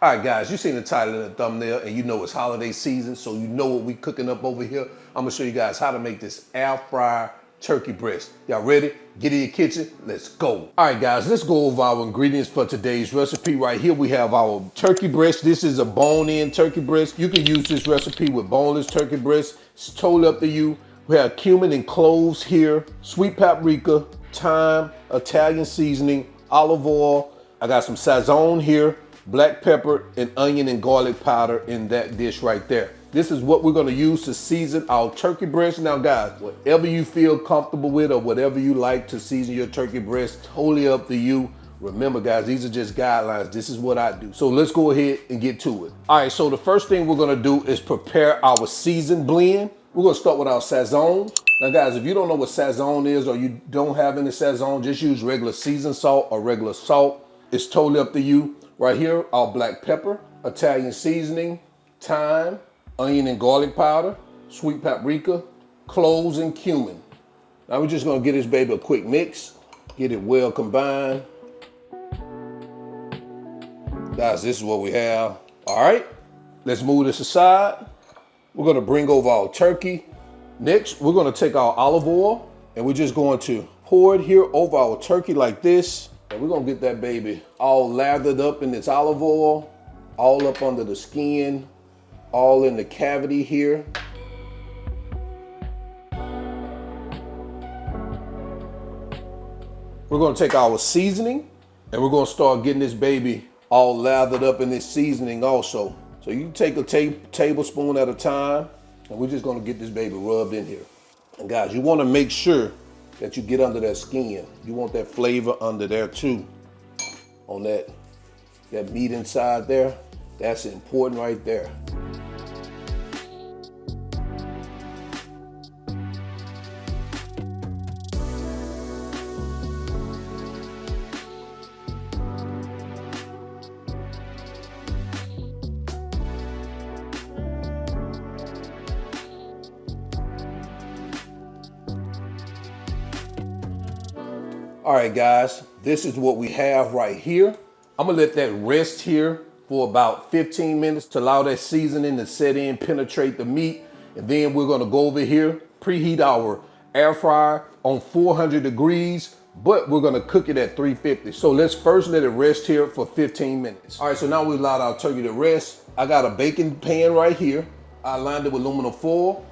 All right, guys, you seen the title of the thumbnail and you know it's holiday season, so you know what we cooking up over here. I'm gonna show you guys how to make this air fryer turkey breast. Y'all ready? Get in your kitchen, let's go. All right, guys, let's go over our ingredients for today's recipe. Right here, we have our turkey breast. This is a bone-in turkey breast. You can use this recipe with boneless turkey breast. It's totally up to you. We have cumin and cloves here, sweet paprika, thyme, Italian seasoning, olive oil. I got some Sazon here, black pepper, and onion and garlic powder in that dish right there. This is what we're gonna use to season our turkey breast. Now guys, whatever you feel comfortable with or whatever you like to season your turkey breast, totally up to you. Remember guys, these are just guidelines. This is what I do. So let's go ahead and get to it. All right, so the first thing we're gonna do is prepare our seasoned blend. We're gonna start with our Sazon. Now guys, if you don't know what Sazon is or you don't have any Sazon, just use regular seasoned salt or regular salt. It's totally up to you. Right here, our black pepper, Italian seasoning, thyme, onion and garlic powder, sweet paprika, cloves and cumin. Now we're just gonna give this baby a quick mix, get it well combined. Guys, this is what we have. All right, let's move this aside. We're gonna bring over our turkey. Next, we're gonna take our olive oil and we're just going to pour it here over our turkey like this. And we're gonna get that baby all lathered up in this olive oil, all up under the skin, all in the cavity here. We're gonna take our seasoning and we're gonna start getting this baby all lathered up in this seasoning also. So you take a tablespoon at a time and we're just gonna get this baby rubbed in here. And guys, you wanna make sure that you get under that skin. You want that flavor under there too. On that meat inside there, that's important right there. All right, guys, this is what we have right here. I'm gonna let that rest here for about 15 minutes to allow that seasoning to set in, penetrate the meat. And then we're gonna go over here, preheat our air fryer on 400 degrees, but we're gonna cook it at 350. So let's first let it rest here for 15 minutes. All right, so now we allowed our turkey to rest. I got a baking pan right here. I lined it with aluminum foil.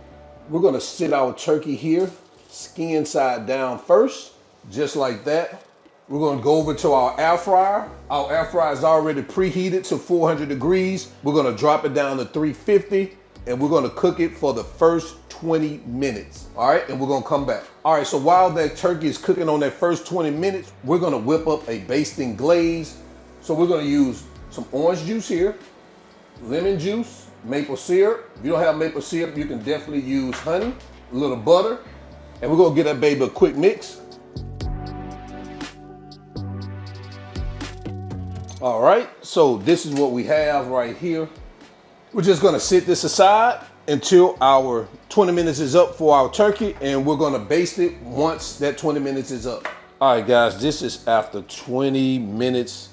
We're gonna sit our turkey here, skin side down first. Just like that. We're gonna go over to our air fryer. Our air fryer is already preheated to 400 degrees. We're gonna drop it down to 350 and we're gonna cook it for the first 20 minutes. All right, and we're gonna come back. All right, so while that turkey is cooking on that first 20 minutes, we're gonna whip up a basting glaze. So we're gonna use some orange juice here, lemon juice, maple syrup. If you don't have maple syrup, you can definitely use honey, a little butter, and we're gonna get that baby a quick mix. All right, so this is what we have right here. We're just gonna sit this aside until our 20 minutes is up for our turkey, and we're gonna baste it once that 20 minutes is up. All right, guys, this is after 20 minutes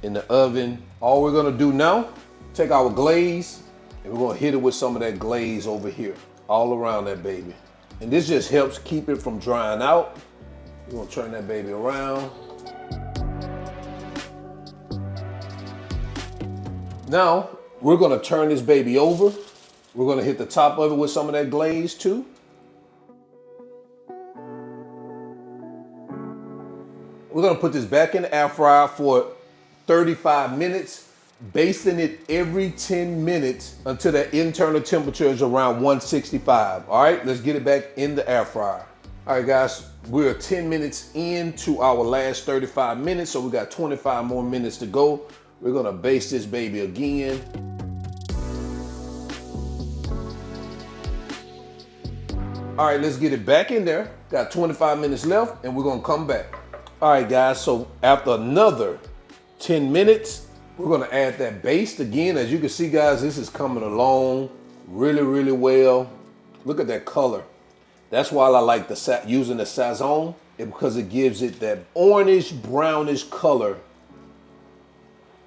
in the oven. All we're gonna do now, take our glaze, and we're gonna hit it with some of that glaze over here, all around that baby. And this just helps keep it from drying out. We're gonna turn that baby around. Now, we're gonna turn this baby over. We're gonna hit the top of it with some of that glaze too. We're gonna put this back in the air fryer for 35 minutes, basting it every 10 minutes until the internal temperature is around 165. All right, let's get it back in the air fryer. All right, guys, we're 10 minutes into our last 35 minutes, so we got 25 more minutes to go. We're gonna baste this baby again. All right, let's get it back in there. Got 25 minutes left and we're gonna come back. All right, guys, so after another 10 minutes, we're gonna add that baste again. As you can see, guys, this is coming along really, really well. Look at that color. That's why I like using the Sazon, because it gives it that orange brownish color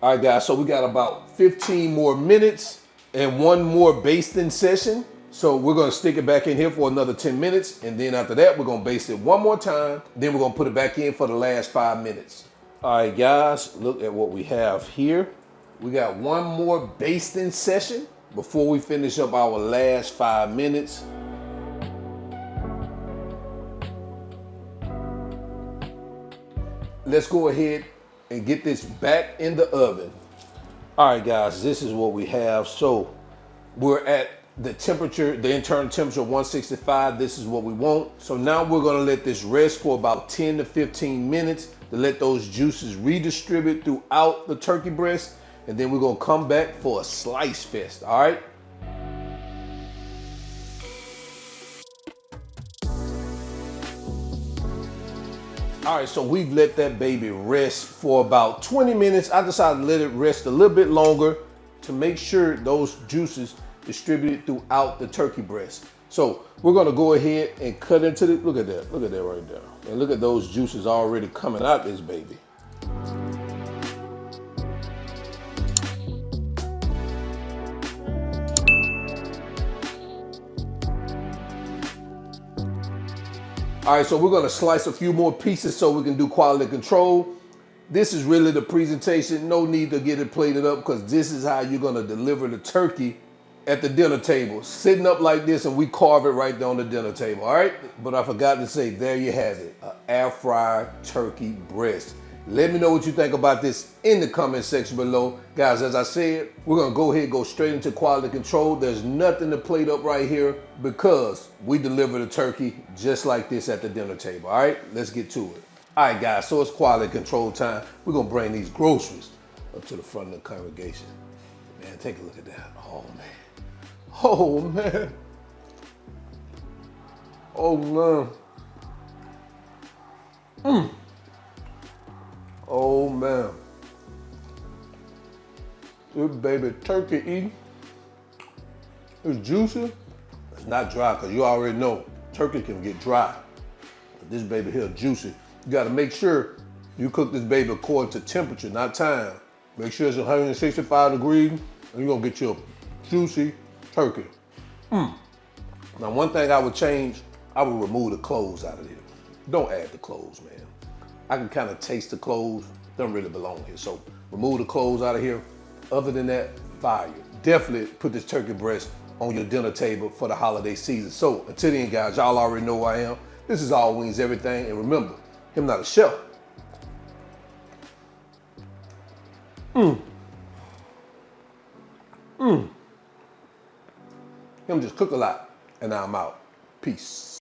All right, guys, so we got about 15 more minutes and one more basting session. So we're gonna stick it back in here for another 10 minutes. And then after that, we're gonna baste it one more time. Then we're gonna put it back in for the last 5 minutes. All right, guys, look at what we have here. We got one more basting session before we finish up our last 5 minutes. Let's go ahead and get this back in the oven. All right, guys, this is what we have. So we're at the temperature, the internal temperature of 165. This is what we want. So now we're gonna let this rest for about 10 to 15 minutes to let those juices redistribute throughout the turkey breast. And then we're gonna come back for a slice fest, all right? All right, so we've let that baby rest for about 20 minutes. I decided to let it rest a little bit longer to make sure those juices distributed throughout the turkey breast. So we're gonna go ahead and cut into the, look at that right there. And look at those juices already coming out this baby. All right, so we're gonna slice a few more pieces so we can do quality control. This is really the presentation. No need to get it plated up because this is how you're gonna deliver the turkey at the dinner table. Sitting up like this and we carve it right there on the dinner table, all right? But I forgot to say, there you have it, an air fryer turkey breast. Let me know what you think about this in the comment section below. Guys, as I said, we're gonna go ahead and go straight into quality control. There's nothing to plate up right here because we deliver the turkey just like this at the dinner table, all right? Let's get to it. All right, guys, so it's quality control time. We're gonna bring these groceries up to the front of the congregation. Man, take a look at that. Oh, man. Oh, man. Oh, man. Oh, man. This baby turkey eating. It's juicy. It's not dry, because you already know turkey can get dry. But this baby here juicy. You gotta make sure you cook this baby according to temperature, not time. Make sure it's 165 degrees, and you're gonna get your juicy turkey. Now, one thing I would change, I would remove the cloves out of here. Don't add the cloves, man. I can kind of taste the cloves, don't really belong here. So remove the cloves out of here. Other than that, fire. Definitely put this turkey breast on your dinner table for the holiday season. So until then, guys, y'all already know who I am. This is All Wings Everything. And remember, him not a chef. Him just cook a lot. And now I'm out. Peace.